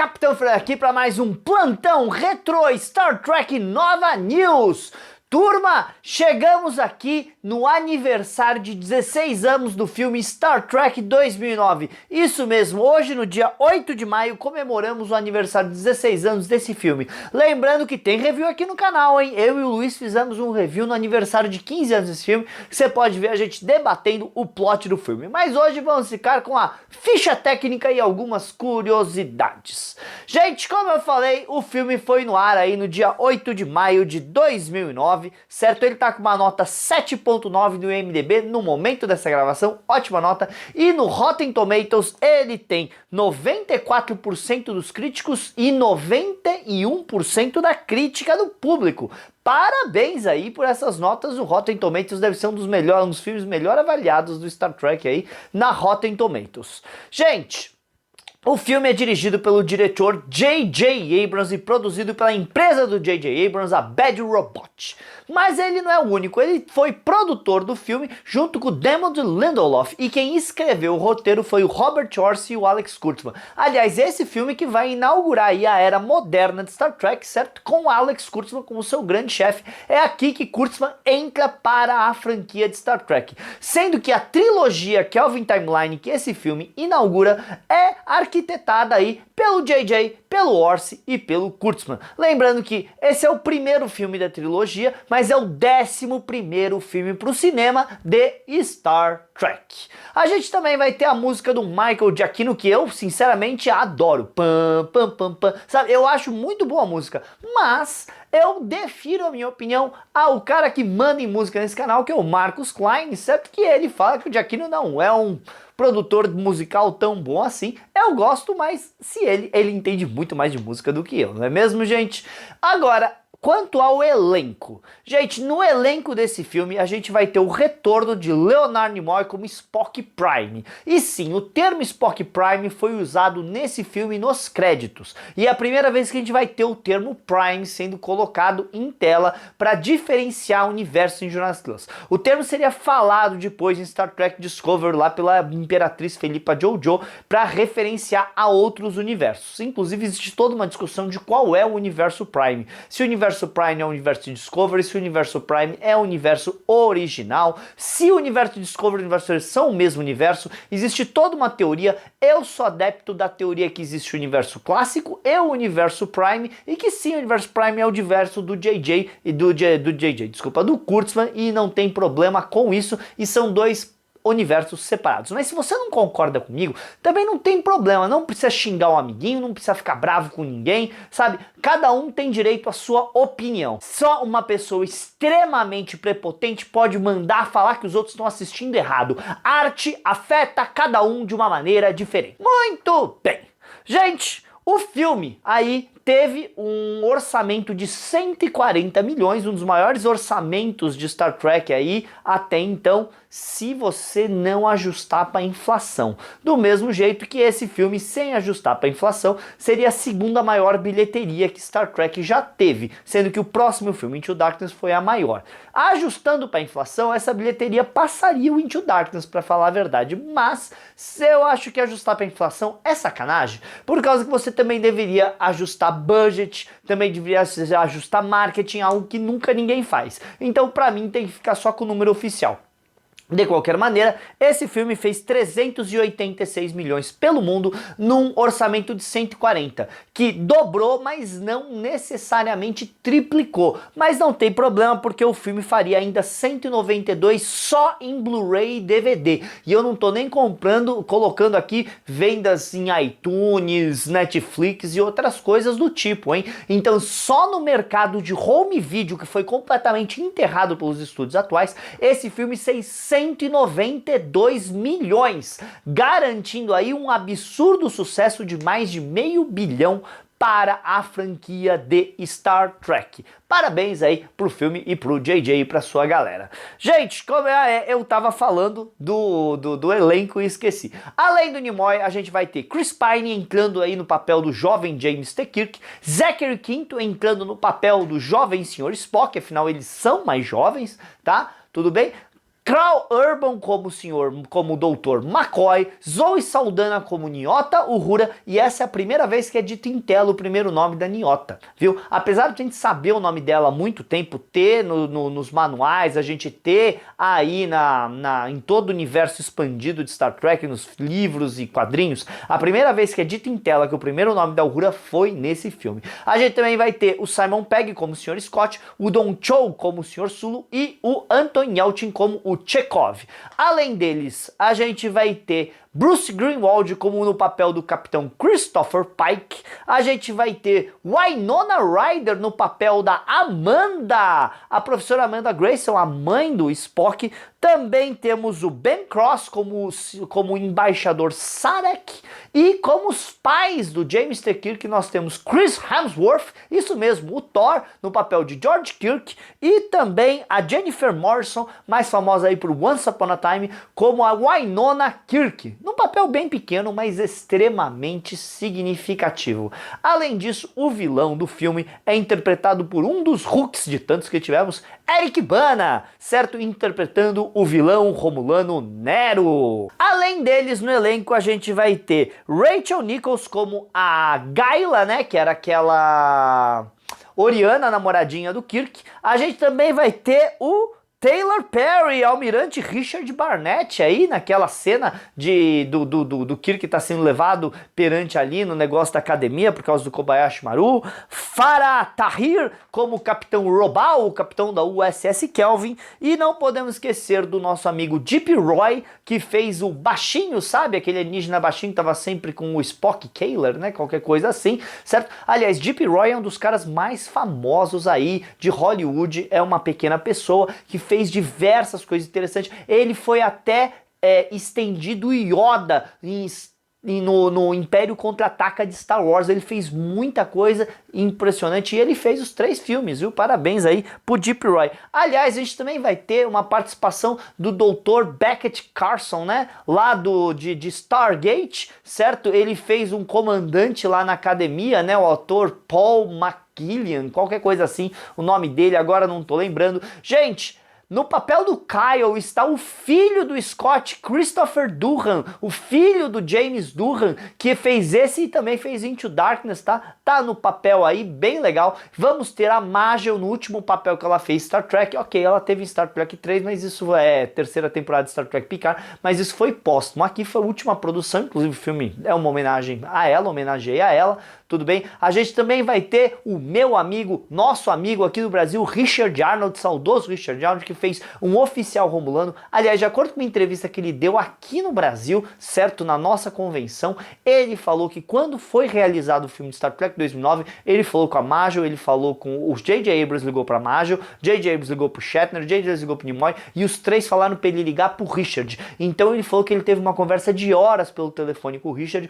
Capitão Fred aqui para mais um plantão Retro Star Trek Nova News. Turma, chegamos aqui no aniversário de 16 anos do filme Star Trek 2009. Isso mesmo, hoje no dia 8 de maio comemoramos o aniversário de 16 anos desse filme. Lembrando que tem review aqui no canal, hein? Eu e o Luiz fizemos um review no aniversário de 15 anos desse filme. Você pode ver a gente debatendo o plot do filme. Mas hoje vamos ficar com a ficha técnica e algumas curiosidades. Gente, como eu falei, o filme foi no ar aí no dia 8 de maio de 2009. Certo? Ele tá com uma nota 7.9 no IMDb no momento dessa gravação, ótima nota, e no Rotten Tomatoes ele tem 94% dos críticos e 91% da crítica do público. Parabéns aí por essas notas. O Rotten Tomatoes deve ser um dos filmes melhor avaliados do Star Trek aí na Rotten Tomatoes. Gente, o filme é dirigido pelo diretor J.J. Abrams e produzido pela empresa do J.J. Abrams, a Bad Robot. Mas ele não é o único, ele foi produtor do filme junto com o Damon Lindelof, e quem escreveu o roteiro foi o Robert Orci e o Alex Kurtzman. Aliás, esse filme que vai inaugurar aí a era moderna de Star Trek, certo? Com o Alex Kurtzman como seu grande chefe. É aqui que Kurtzman entra para a franquia de Star Trek. Sendo que a trilogia Kelvin Timeline que esse filme inaugura é arquitetada aí pelo JJ, pelo Orci e pelo Kurtzman. Lembrando que esse é o primeiro filme da trilogia, mas é o 11º filme para o cinema de Star Trek. A gente também vai ter a música do Michael Giacchino, que eu sinceramente adoro. Pam, pam, pam, pam. Sabe, eu acho muito boa a música, mas eu defiro a minha opinião ao cara que manda em música nesse canal, que é o Marcus Klein, certo? Que ele fala que o Giacchino não é um produtor musical tão bom assim. Eu gosto, mas se ele entende muito mais de música do que eu, não é mesmo, gente? Agora, quanto ao elenco, gente, no elenco desse filme a gente vai ter o retorno de Leonard Nimoy como Spock Prime. E sim, o termo Spock Prime foi usado nesse filme nos créditos. E é a primeira vez que a gente vai ter o termo Prime sendo colocado em tela para diferenciar o universo em Jornada nas Estrelas. O termo seria falado depois em Star Trek Discovery lá pela Imperatriz Felipa Jojo para referenciar a outros universos. Inclusive existe toda uma discussão de qual é o universo Prime. Se o universo Prime é o universo de Discovery, se o universo Prime é o universo original, se o universo de Discovery e o universo são o mesmo universo. Existe toda uma teoria. Eu sou adepto da teoria que existe o universo clássico e o universo Prime, e que sim, o universo Prime é o universo do JJ e do Kurtzman, e não tem problema com isso, e são dois universos separados. Mas se você não concorda comigo, também não tem problema, não precisa xingar um amiguinho, não precisa ficar bravo com ninguém, sabe? Cada um tem direito à sua opinião. Só uma pessoa extremamente prepotente pode mandar falar que os outros estão assistindo errado. Arte afeta cada um de uma maneira diferente. Muito bem. Gente, o filme aí teve um orçamento de 140 milhões, um dos maiores orçamentos de Star Trek aí até então, se você não ajustar para a inflação. Do mesmo jeito que esse filme, sem ajustar para a inflação, seria a segunda maior bilheteria que Star Trek já teve, sendo que o próximo filme, Into Darkness, foi a maior. Ajustando para a inflação, essa bilheteria passaria o Into Darkness, para falar a verdade, mas eu acho que ajustar para a inflação é sacanagem, por causa que você também deveria ajustar budget, também deveria ajustar marketing, algo que nunca ninguém faz. Então, para mim, tem que ficar só com o número oficial. De qualquer maneira, esse filme fez 386 milhões pelo mundo num orçamento de 140, que dobrou, mas não necessariamente triplicou. Mas não tem problema, porque o filme faria ainda 192 só em Blu-ray e DVD. E eu não tô nem colocando aqui vendas em iTunes, Netflix e outras coisas do tipo, hein? Então, só no mercado de home video, que foi completamente enterrado pelos estúdios atuais, esse filme 192 milhões, garantindo aí um absurdo sucesso de mais de $500 milhão para a franquia de Star Trek. Parabéns aí pro filme e pro JJ e pra sua galera. Gente, como eu tava falando do elenco e esqueci. Além do Nimoy, a gente vai ter Chris Pine entrando aí no papel do jovem James T. Kirk, Zachary Quinto entrando no papel do jovem Sr. Spock, afinal eles são mais jovens, tá? Tudo bem? Karl Urban como Dr. McCoy, Zoe Saldana como Nyota Uhura, e essa é a primeira vez que é dito em tela o primeiro nome da Nyota, viu? Apesar de a gente saber o nome dela há muito tempo, ter nos manuais, a gente ter aí em todo o universo expandido de Star Trek, nos livros e quadrinhos, a primeira vez que é dito em tela que o primeiro nome da Uhura foi nesse filme. A gente também vai ter o Simon Pegg como o Sr. Scott, o Don Cho como o Sr. Sulu e o Anton Yelchin como o Chekhov. Além deles, a gente vai ter Bruce Greenwald como no papel do Capitão Christopher Pike. A gente vai ter Winona Ryder no papel da Amanda, a professora Amanda Grayson, a mãe do Spock. Também temos o Ben Cross como o embaixador Sarek. E como os pais do James T. Kirk, nós temos Chris Hemsworth, isso mesmo, o Thor, no papel de George Kirk. E também a Jennifer Morrison, mais famosa aí por Once Upon a Time, como a Winona Kirk. Num papel bem pequeno, mas extremamente significativo. Além disso, o vilão do filme é interpretado por um dos Hooks de tantos que tivemos, Eric Bana, certo? Interpretando o vilão romulano Nero. Além deles, no elenco, a gente vai ter Rachel Nichols como a Gayla, né? Que era aquela Oriana, namoradinha do Kirk. A gente também vai ter o Taylor Perry, Almirante Richard Barnett, aí naquela cena do Kirk tá sendo levado perante ali no negócio da academia por causa do Kobayashi Maru. Farah Tahir como Capitão Robal, o capitão da USS Kelvin. E não podemos esquecer do nosso amigo Deep Roy, que fez o baixinho, sabe? Aquele alienígena baixinho que tava sempre com o Spock Kaler, né? Qualquer coisa assim, certo? Aliás, Deep Roy é um dos caras mais famosos aí de Hollywood, é uma pequena pessoa que fez diversas coisas interessantes. Ele foi até estendido Yoda no Império Contra-Ataca de Star Wars. Ele fez muita coisa impressionante e ele fez os 3 filmes, viu? Parabéns aí pro Deep Roy. Aliás, a gente também vai ter uma participação do Dr. Beckett Carson, né? Lá de Stargate, certo? Ele fez um comandante lá na academia, né? O autor Paul McGillian, qualquer coisa assim, o nome dele, agora não tô lembrando. Gente, no papel do Kyle está o filho do Scott, Christopher Durham, o filho do James Durham, que fez esse e também fez Into Darkness, tá? Tá no papel aí, bem legal. Vamos ter a Majel no último papel que ela fez, Star Trek. Ok, ela teve em Star Trek 3, mas isso é terceira temporada de Star Trek Picard, mas isso foi póstumo. Aqui foi a última produção, inclusive o filme é uma homenagem a ela, homenageei a ela, tudo bem? A gente também vai ter o meu amigo, nosso amigo aqui do Brasil, Richard Arnold, saudoso Richard Arnold, que fez um oficial romulano. Aliás, de acordo com uma entrevista que ele deu aqui no Brasil, certo, na nossa convenção, ele falou que quando foi realizado o filme de Star Trek 2009, ele falou com a Majel, ele falou com o J.J. Abrams, ligou pra Majel, J.J. Abrams ligou pro Shatner, J.J. Abrams ligou pro Nimoy, e os 3 falaram pra ele ligar pro Richard. Então ele falou que ele teve uma conversa de horas pelo telefone com o Richard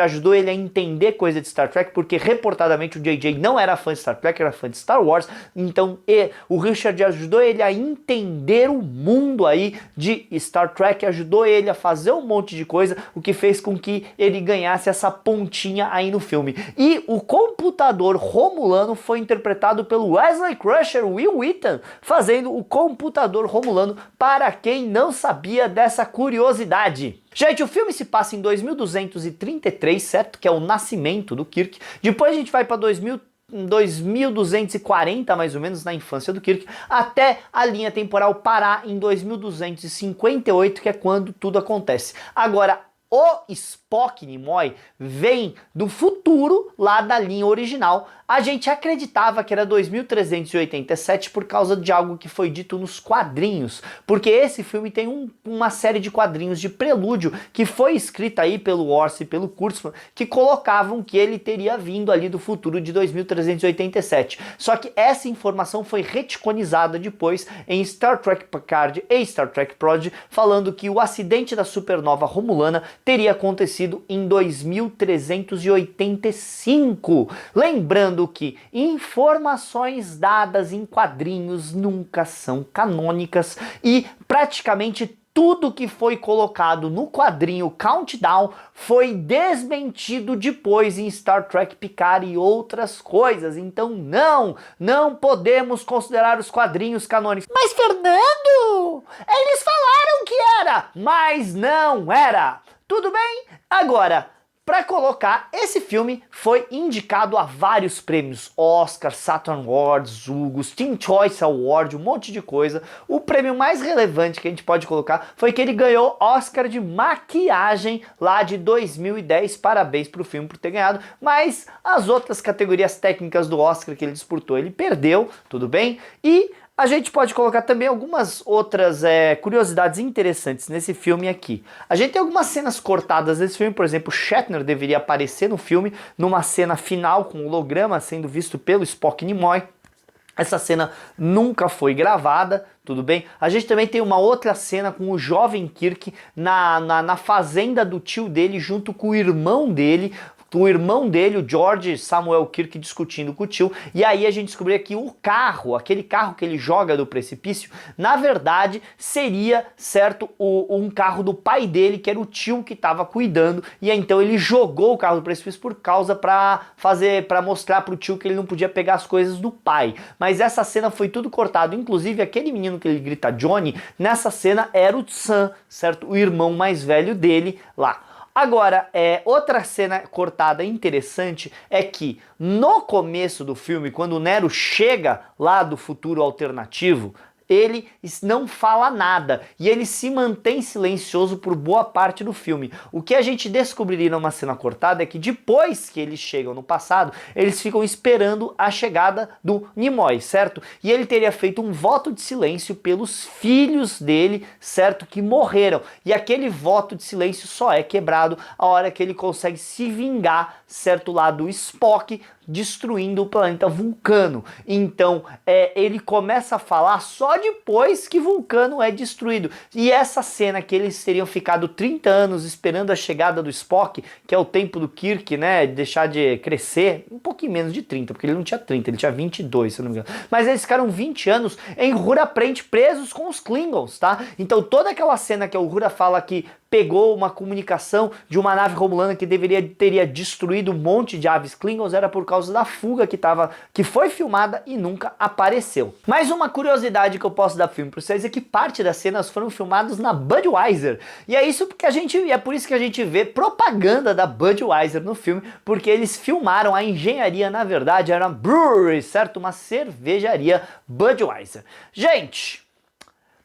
ajudou ele a entender coisa de Star Trek, porque reportadamente o J.J. não era fã de Star Trek, era fã de Star Wars, então o Richard ajudou ele a entender o mundo aí de Star Trek, ajudou ele a fazer um monte de coisa, o que fez com que ele ganhasse essa pontinha aí no filme. E o computador romulano foi interpretado pelo Wesley Crusher, Will Wheaton, fazendo o computador romulano, para quem não sabia dessa curiosidade. Gente, o filme se passa em 2233, certo? Que é o nascimento do Kirk. Depois a gente vai para 2240, mais ou menos, na infância do Kirk, até a linha temporal parar em 2258, que é quando tudo acontece. Agora, o Spock Nimoy vem do futuro, lá da linha original. A gente acreditava que era 2387 por causa de algo que foi dito nos quadrinhos, porque esse filme tem uma série de quadrinhos de prelúdio que foi escrita aí pelo Orci e pelo Kurtzman, que colocavam que ele teria vindo ali do futuro de 2387. Só que essa informação foi reticonizada depois em Star Trek Picard e Star Trek Prodigy, falando que o acidente da supernova romulana teria acontecido em 2385. Lembrando que informações dadas em quadrinhos nunca são canônicas e praticamente tudo que foi colocado no quadrinho Countdown foi desmentido depois em Star Trek Picard e outras coisas. Então não podemos considerar os quadrinhos canônicos. Mas Fernando, eles falaram que era, mas não era. Tudo bem? Agora, para colocar, esse filme foi indicado a vários prêmios, Oscar, Saturn Awards, Hugos, Teen Choice Award, um monte de coisa. O prêmio mais relevante que a gente pode colocar foi que ele ganhou Oscar de maquiagem lá de 2010, parabéns pro filme por ter ganhado, mas as outras categorias técnicas do Oscar que ele disputou, ele perdeu, tudo bem? E a gente pode colocar também algumas outras curiosidades interessantes nesse filme aqui. A gente tem algumas cenas cortadas desse filme, por exemplo, Shatner deveria aparecer no filme numa cena final com o holograma sendo visto pelo Spock Nimoy. Essa cena nunca foi gravada, tudo bem? A gente também tem uma outra cena com o jovem Kirk na fazenda do tio dele junto com o irmão dele, o George Samuel Kirk, discutindo com o tio, e aí a gente descobriu que o carro, aquele carro que ele joga do precipício, na verdade seria, certo, um carro do pai dele, que era o tio que estava cuidando, e então ele jogou o carro do precipício por causa para mostrar pro tio que ele não podia pegar as coisas do pai. Mas essa cena foi tudo cortado, inclusive aquele menino que ele grita Johnny, nessa cena era o Sam, certo, o irmão mais velho dele lá. Agora, outra cena cortada interessante é que no começo do filme, quando o Nero chega lá do futuro alternativo, ele não fala nada e ele se mantém silencioso por boa parte do filme. O que a gente descobriria numa cena cortada é que depois que eles chegam no passado, eles ficam esperando a chegada do Nimoy, certo? E ele teria feito um voto de silêncio pelos filhos dele, certo? Que morreram. E aquele voto de silêncio só é quebrado a hora que ele consegue se vingar, certo? Lá do Spock, destruindo o planeta Vulcano. Então, ele começa a falar só depois que Vulcano é destruído. E essa cena que eles teriam ficado 30 anos esperando a chegada do Spock, que é o tempo do Kirk, né, deixar de crescer, um pouquinho menos de 30, porque ele não tinha 30, ele tinha 22, se eu não me engano. Mas eles ficaram 20 anos em Uhura Prent presos com os Klingons, tá? Então toda aquela cena que a Uhura fala que pegou uma comunicação de uma nave romulana que teria destruído um monte de aves Klingons era por causa da fuga que foi filmada e nunca apareceu. Mais uma curiosidade que eu posso dar pro filme para vocês é que parte das cenas foram filmadas na Budweiser. E é por isso que a gente vê propaganda da Budweiser no filme, porque eles filmaram a engenharia, na verdade, era uma brewery, certo? Uma cervejaria Budweiser. Gente,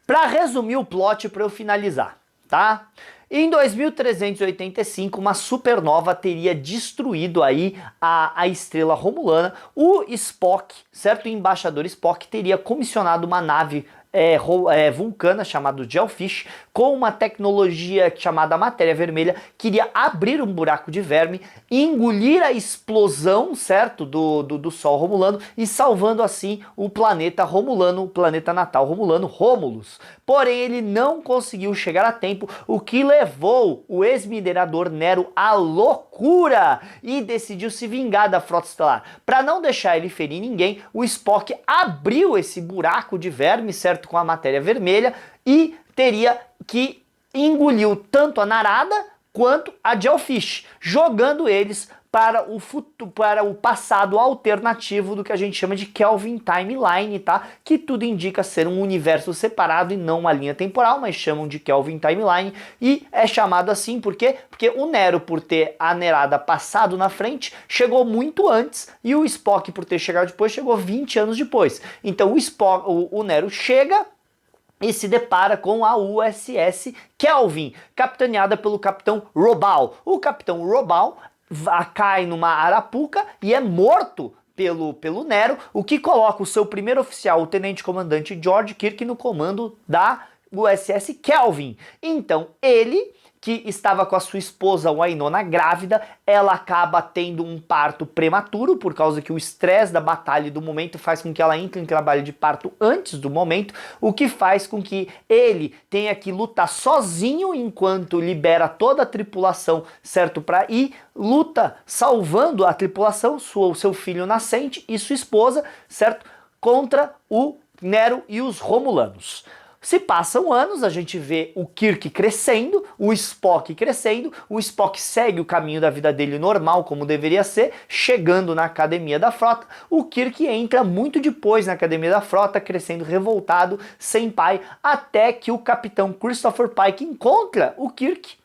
para resumir o plot para eu finalizar, tá? Em 2385, uma supernova teria destruído aí a estrela romulana. O Spock, certo? O embaixador Spock teria comissionado uma nave vulcana chamada Jellyfish com uma tecnologia chamada matéria vermelha, que iria abrir um buraco de verme, engolir a explosão, certo, do Sol romulano e salvando assim o planeta romulano, o planeta natal romulano, Romulus. Porém, ele não conseguiu chegar a tempo, o que levou o ex-minerador Nero à loucura e decidiu se vingar da frota estelar. Para não deixar ele ferir ninguém, o Spock abriu esse buraco de verme, certo, com a matéria vermelha, e teria que engoliu tanto a Narada quanto a Jellyfish, jogando eles para o passado alternativo do que a gente chama de Kelvin Timeline, tá? Que tudo indica ser um universo separado e não uma linha temporal, mas chamam de Kelvin Timeline, e é chamado assim porque o Nero, por ter a Narada passado na frente, chegou muito antes, e o Spock, por ter chegado depois, chegou 20 anos depois. Então o Nero chega e se depara com a USS Kelvin, capitaneada pelo Capitão Robal. O Capitão Robal cai numa arapuca e é morto pelo Nero, o que coloca o seu primeiro oficial, o tenente-comandante George Kirk, no comando da USS Kelvin. Então ele, que estava com a sua esposa Wynonna grávida, ela acaba tendo um parto prematuro, por causa que o estresse da batalha e do momento faz com que ela entre em trabalho de parto antes do momento, o que faz com que ele tenha que lutar sozinho enquanto libera toda a tripulação, certo, para ir, luta salvando a tripulação, seu filho nascente e sua esposa, certo, contra o Nero e os Romulanos. Se passam anos, a gente vê o Kirk crescendo, o Spock crescendo, o Spock segue o caminho da vida dele normal, como deveria ser, chegando na Academia da Frota. O Kirk entra muito depois na Academia da Frota, crescendo revoltado, sem pai, até que o capitão Christopher Pike encontra o Kirk,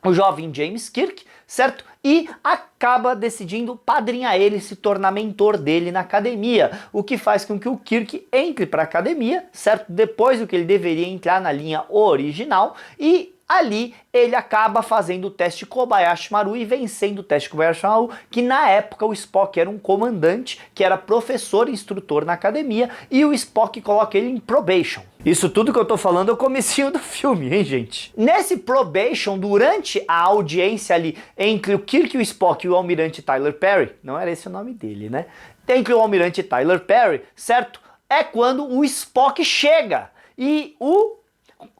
o jovem James Kirk, certo? E acaba decidindo padrinhar ele, se tornar mentor dele na academia, o que faz com que o Kirk entre para a academia, certo? Depois do que ele deveria entrar na linha original, e ali ele acaba fazendo o teste Kobayashi Maru e vencendo o teste Kobayashi Maru, que na época o Spock era um comandante, que era professor e instrutor na academia, e o Spock coloca ele em probation. Isso tudo que eu tô falando é o comecinho do filme, hein, gente? Nesse probation, durante a audiência ali entre o Kirk e o Spock e o almirante Tyler Perry, não era esse o nome dele, né? Entre o almirante Tyler Perry, certo? É quando o Spock chega e o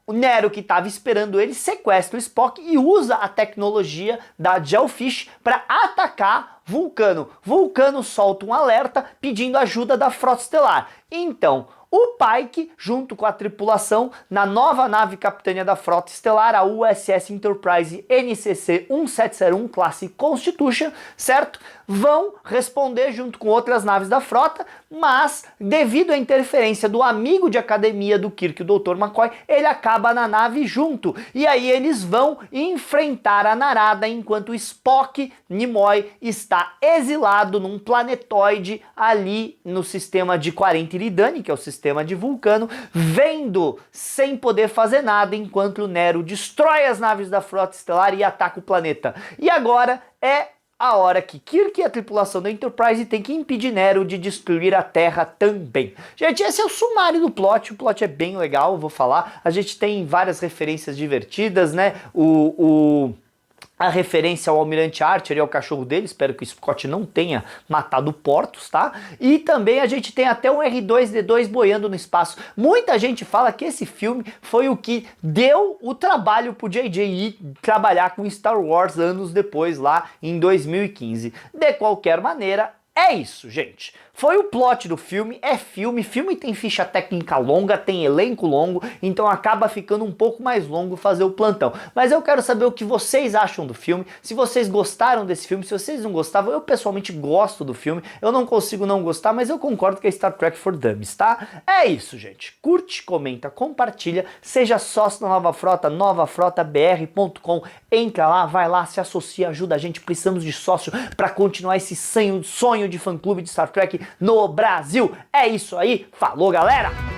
Nero, que estava esperando ele, sequestra o Spock e usa a tecnologia da Jellyfish para atacar Vulcano. Vulcano solta um alerta pedindo ajuda da Frota Estelar. Então, o Pike, junto com a tripulação, na nova nave capitânia da Frota Estelar, a USS Enterprise NCC 1701, classe Constitution, certo? Vão responder junto com outras naves da frota, mas devido à interferência do amigo de academia do Kirk, o Dr. McCoy, ele acaba na nave junto. E aí eles vão enfrentar a Narada enquanto o Spock Nimoy está exilado num planetoide ali no sistema de 40 Eridani, que é o sistema de Vulcano, vendo sem poder fazer nada enquanto o Nero destrói as naves da Frota Estelar e ataca o planeta. E agora é a hora que Kirk e a tripulação da Enterprise tem que impedir Nero de destruir a Terra também. Gente, esse é o sumário do plot. O plot é bem legal, eu vou falar. A gente tem várias referências divertidas, né? A referência ao Almirante Archer e ao cachorro dele, espero que o Scott não tenha matado Portos, tá? E também a gente tem até um R2-D2 boiando no espaço. Muita gente fala que esse filme foi o que deu o trabalho pro J.J. ir trabalhar com Star Wars anos depois, lá em 2015. De qualquer maneira, é isso, gente. Foi o plot do filme, é filme tem ficha técnica longa, tem elenco longo, então acaba ficando um pouco mais longo fazer o plantão. Mas eu quero saber o que vocês acham do filme, se vocês gostaram desse filme, se vocês não gostavam, eu pessoalmente gosto do filme, eu não consigo não gostar, mas eu concordo que é Star Trek for Dummies, tá? É isso, gente. Curte, comenta, compartilha, seja sócio da Nova Frota, novafrotabr.com, entra lá, vai lá, se associa, ajuda a gente, precisamos de sócio para continuar esse sonho de fã-clube de Star Trek no Brasil. É isso aí, falou galera!